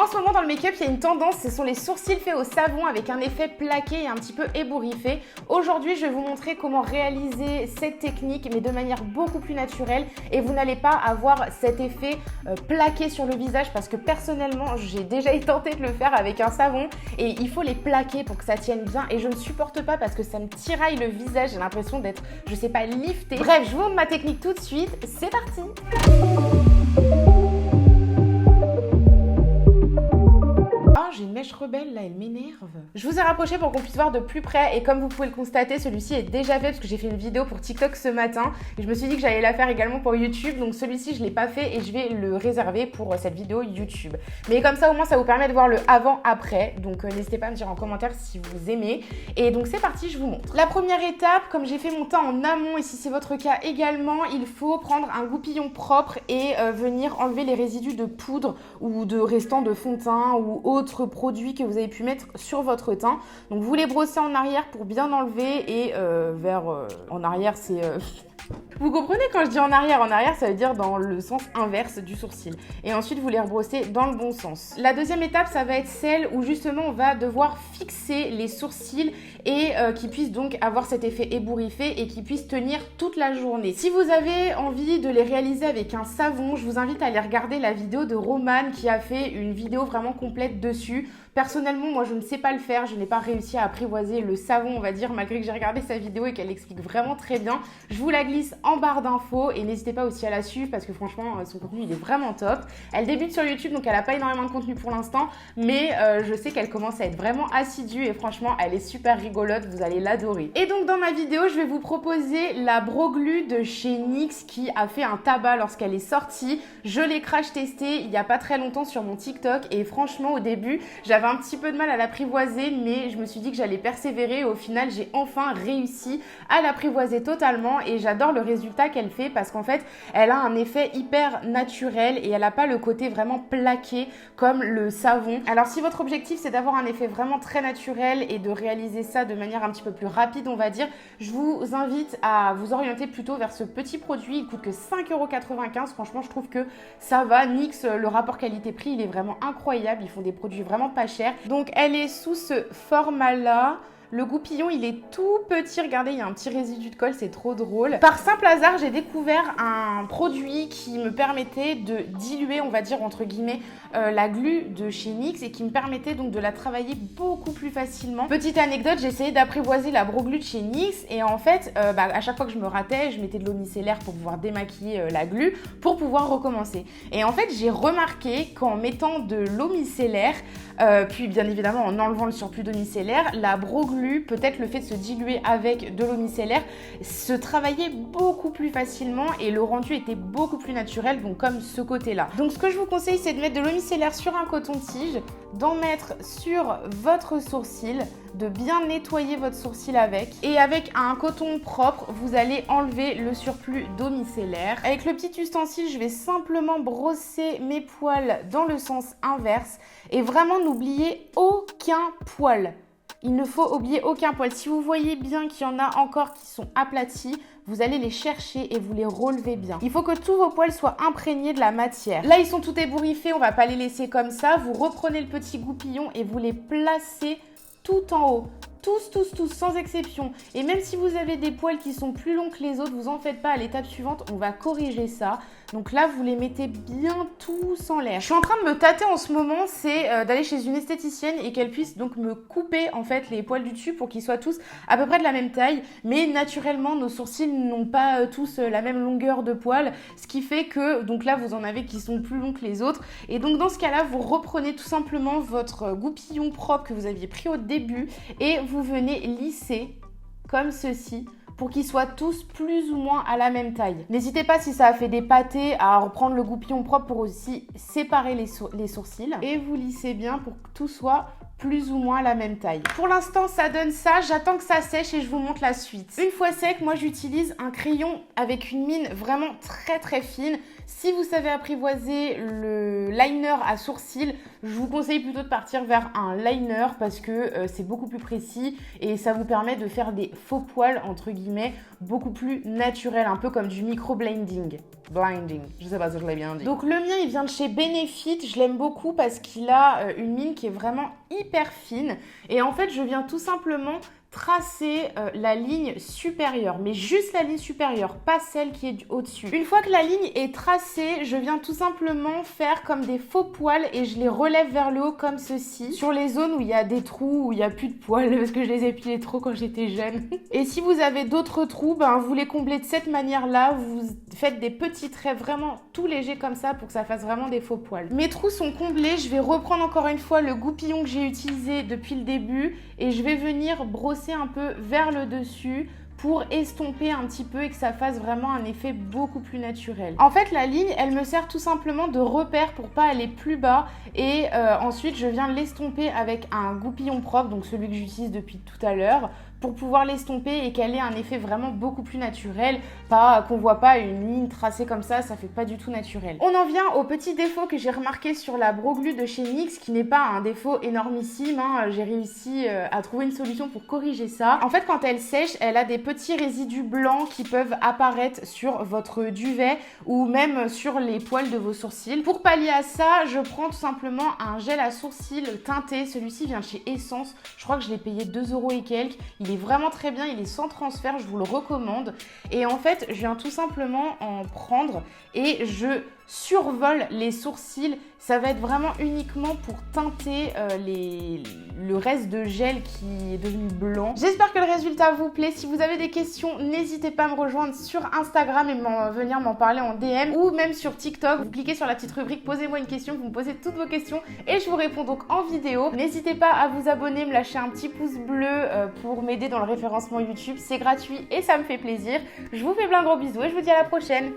En ce moment dans le make-up, il y a une tendance, ce sont les sourcils faits au savon avec un effet plaqué et un petit peu ébouriffé. Aujourd'hui, je vais vous montrer comment réaliser cette technique mais de manière beaucoup plus naturelle et vous n'allez pas avoir cet effet plaqué sur le visage parce que personnellement, j'ai déjà tenté de le faire avec un savon et il faut les plaquer pour que ça tienne bien et je ne supporte pas parce que ça me tiraille le visage, j'ai l'impression d'être, je sais pas, liftée. Bref, je vous montre ma technique tout de suite, c'est parti! J'ai une mèche rebelle là, elle m'énerve. Je vous ai rapproché pour qu'on puisse voir de plus près et comme vous pouvez le constater, celui-ci est déjà fait parce que j'ai fait une vidéo pour TikTok ce matin et je me suis dit que j'allais la faire également pour YouTube, donc celui-ci je ne l'ai pas fait et je vais le réserver pour cette vidéo YouTube. Mais comme ça au moins ça vous permet de voir le avant-après, donc n'hésitez pas à me dire en commentaire si vous aimez. Et donc c'est parti, je vous montre. La première étape, comme j'ai fait mon teint en amont et si c'est votre cas également, il faut prendre un goupillon propre et venir enlever les résidus de poudre ou de restants de fond de teint ou autres produits que vous avez pu mettre sur votre teint. Donc vous les brossez en arrière pour bien enlever et en arrière c'est... Vous comprenez quand je dis en arrière ça veut dire dans le sens inverse du sourcil. Et ensuite vous les rebrossez dans le bon sens. La deuxième étape ça va être celle où justement on va devoir fixer les sourcils et qui puissent donc avoir cet effet ébouriffé et qui puissent tenir toute la journée. Si vous avez envie de les réaliser avec un savon, je vous invite à aller regarder la vidéo de Romane qui a fait une vidéo vraiment complète dessus. Personnellement, moi je ne sais pas le faire, je n'ai pas réussi à apprivoiser le savon, on va dire, malgré que j'ai regardé sa vidéo et qu'elle explique vraiment très bien. Je vous la glisse en barre d'infos et n'hésitez pas aussi à la suivre parce que franchement, son contenu il est vraiment top. Elle débute sur YouTube donc elle n'a pas énormément de contenu pour l'instant, mais je sais qu'elle commence à être vraiment assidue et franchement, elle est super rigolote, vous allez l'adorer. Et donc dans ma vidéo, je vais vous proposer la Brow Glue de chez NYX qui a fait un tabac lorsqu'elle est sortie. Je l'ai crash testé il n'y a pas très longtemps sur mon TikTok et franchement au début, j'avais un petit peu de mal à l'apprivoiser mais je me suis dit que j'allais persévérer et au final j'ai enfin réussi à l'apprivoiser totalement et j'adore le résultat qu'elle fait parce qu'en fait elle a un effet hyper naturel et elle n'a pas le côté vraiment plaqué comme le savon. Alors si votre objectif c'est d'avoir un effet vraiment très naturel et de réaliser ça de manière un petit peu plus rapide on va dire, je vous invite à vous orienter plutôt vers ce petit produit, il coûte que 5,95 €, franchement je trouve que ça va. NYX, le rapport qualité-prix il est vraiment incroyable, ils font des produits vraiment pas chers. Donc elle est sous ce format là. Le goupillon, il est tout petit. Regardez, il y a un petit résidu de colle, c'est trop drôle. Par simple hasard, j'ai découvert un produit qui me permettait de diluer, on va dire, entre guillemets, la glu de chez NYX et qui me permettait donc de la travailler beaucoup plus facilement. Petite anecdote, j'ai essayé d'apprivoiser la Brow Glue de chez NYX et en fait, à chaque fois que je me ratais, je mettais de l'eau micellaire pour pouvoir démaquiller la glu pour pouvoir recommencer. Et en fait, j'ai remarqué qu'en mettant de l'eau micellaire, puis bien évidemment en enlevant le surplus d'eau micellaire, la Brow Glue, peut-être le fait de se diluer avec de l'eau micellaire, se travaillait beaucoup plus facilement et le rendu était beaucoup plus naturel, donc comme ce côté-là. Donc ce que je vous conseille, c'est de mettre de l'eau micellaire sur un coton-tige, d'en mettre sur votre sourcil, de bien nettoyer votre sourcil avec et avec un coton propre, vous allez enlever le surplus d'eau micellaire. Avec le petit ustensile, je vais simplement brosser mes poils dans le sens inverse et vraiment n'oubliez aucun poil. Il ne faut oublier aucun poil. Si vous voyez bien qu'il y en a encore qui sont aplatis, vous allez les chercher et vous les relevez bien. Il faut que tous vos poils soient imprégnés de la matière. Là, ils sont tout ébouriffés, on ne va pas les laisser comme ça. Vous reprenez le petit goupillon et vous les placez tout en haut. Tous, sans exception. Et même si vous avez des poils qui sont plus longs que les autres, vous en faites pas. À l'étape suivante, on va corriger ça. Donc là, vous les mettez bien tous en l'air. Je suis en train de me tâter en ce moment, c'est d'aller chez une esthéticienne et qu'elle puisse donc me couper en fait les poils du dessus pour qu'ils soient tous à peu près de la même taille. Mais naturellement, nos sourcils n'ont pas tous la même longueur de poils, ce qui fait que donc là, vous en avez qui sont plus longs que les autres. Et donc dans ce cas-là, vous reprenez tout simplement votre goupillon propre que vous aviez pris au début et vous venez lisser comme ceci pour qu'ils soient tous plus ou moins à la même taille. N'hésitez pas, si ça a fait des pâtés, à reprendre le goupillon propre pour aussi séparer les sourcils. Et vous lissez bien pour que tout soit plus ou moins à la même taille. Pour l'instant, ça donne ça. J'attends que ça sèche et je vous montre la suite. Une fois sec, moi j'utilise un crayon avec une mine vraiment très fine. Si vous savez apprivoiser le liner à sourcils, je vous conseille plutôt de partir vers un liner parce que c'est beaucoup plus précis et ça vous permet de faire des faux poils entre guillemets beaucoup plus naturels, un peu comme du micro-blending. Je sais pas si je l'ai bien dit. Donc le mien il vient de chez Benefit, je l'aime beaucoup parce qu'il a une mine qui est vraiment hyper fine et en fait je viens tout simplement tracer la ligne supérieure, mais juste la ligne supérieure, pas celle qui est au-dessus. Une fois que la ligne est tracée, je viens tout simplement faire comme des faux poils et je les relève vers le haut comme ceci, sur les zones où il y a des trous, où il n'y a plus de poils, parce que je les épilais trop quand j'étais jeune. Et si vous avez d'autres trous, ben, vous les comblez de cette manière-là, vous faites des petits traits vraiment tout légers comme ça pour que ça fasse vraiment des faux poils. Mes trous sont comblés, je vais reprendre encore une fois le goupillon que j'ai utilisé depuis le début et je vais venir brosser un peu vers le dessus pour estomper un petit peu et que ça fasse vraiment un effet beaucoup plus naturel. En fait, la ligne, elle me sert tout simplement de repère pour pas aller plus bas et ensuite, je viens l'estomper avec un goupillon propre, donc celui que j'utilise depuis tout à l'heure, pour pouvoir l'estomper et qu'elle ait un effet vraiment beaucoup plus naturel, pas qu'on voit pas une ligne tracée comme ça fait pas du tout naturel. On en vient au petit défaut que j'ai remarqué sur la Broglu de chez NYX, qui n'est pas un défaut énormissime, hein. J'ai réussi à trouver une solution pour corriger ça. En fait, quand elle sèche, elle a des petits résidus blancs qui peuvent apparaître sur votre duvet ou même sur les poils de vos sourcils. Pour pallier à ça, je prends tout simplement un gel à sourcils teinté. Celui-ci vient de chez Essence. Je crois que je l'ai payé 2 € et quelques. Il est vraiment très bien, il est sans transfert, je vous le recommande. Et en fait, je viens tout simplement en prendre et je survole les sourcils. Ça va être vraiment uniquement pour teinter le reste de gel qui est devenu blanc. J'espère que le résultat vous plaît. Si vous avez des questions, n'hésitez pas à me rejoindre sur Instagram et venir m'en parler en DM ou même sur TikTok. Vous cliquez sur la petite rubrique posez-moi une question, vous me posez toutes vos questions et je vous réponds donc en vidéo. N'hésitez pas à vous abonner, me lâcher un petit pouce bleu pour m'aider dans le référencement YouTube. C'est gratuit et ça me fait plaisir. Je vous fais plein de gros bisous et je vous dis à la prochaine.